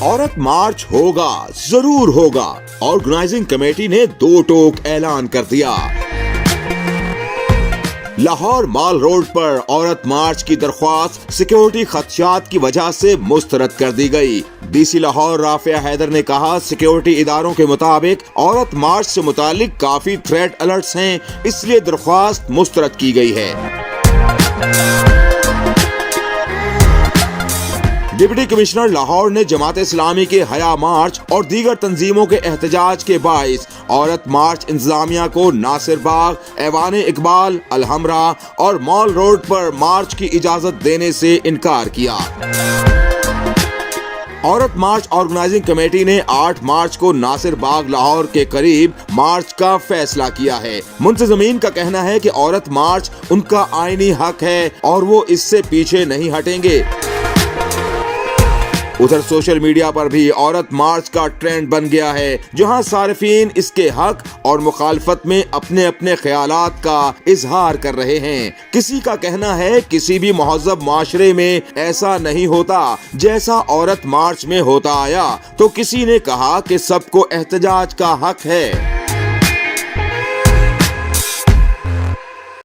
औरत मार्च होगा, जरूर होगा। ऑर्गेनाइजिंग कमेटी ने 2 टोक ऐलान कर दिया। लाहौर माल रोड पर औरत मार्च की दरख्वास्त सिक्योरिटी खदशात की वजह से मुस्तरद कर दी गई। डीसी लाहौर राफिया हैदर ने कहा, सिक्योरिटी इदारों के मुताबिक औरत मार्च से मुतालिक काफी थ्रेट अलर्ट्स हैं, इसलिए दरख्वास्त मुस्तरद की गई है। डिप्टी कमिश्नर लाहौर ने जमात इस्लामी के हया मार्च और दीगर तंजीमों के एहतजाज के बाइस औरत मार्च इंतजामिया को नासिर बाग, ऐवान इकबाल, अलहमरा और मॉल रोड पर मार्च की इजाजत देने से इनकार किया। औरत मार्च ऑर्गेनाइजिंग कमेटी ने 8 मार्च को नासिर बाग लाहौर के करीब मार्च का फैसला किया है। मुंतजमीन का कहना है कि औरत मार्च उनका आईनी हक है और वो इससे पीछे नहीं हटेंगे। उधर सोशल मीडिया पर भी औरत मार्च का ट्रेंड बन गया है, जहां सारिफीन इसके हक और मुखालफत में अपने अपने ख्यालात का इजहार कर रहे हैं। किसी का कहना है किसी भी महज़ब माशरे में ऐसा नहीं होता जैसा औरत मार्च में होता आया, तो किसी ने कहा कि सबको एहतजाज का हक है।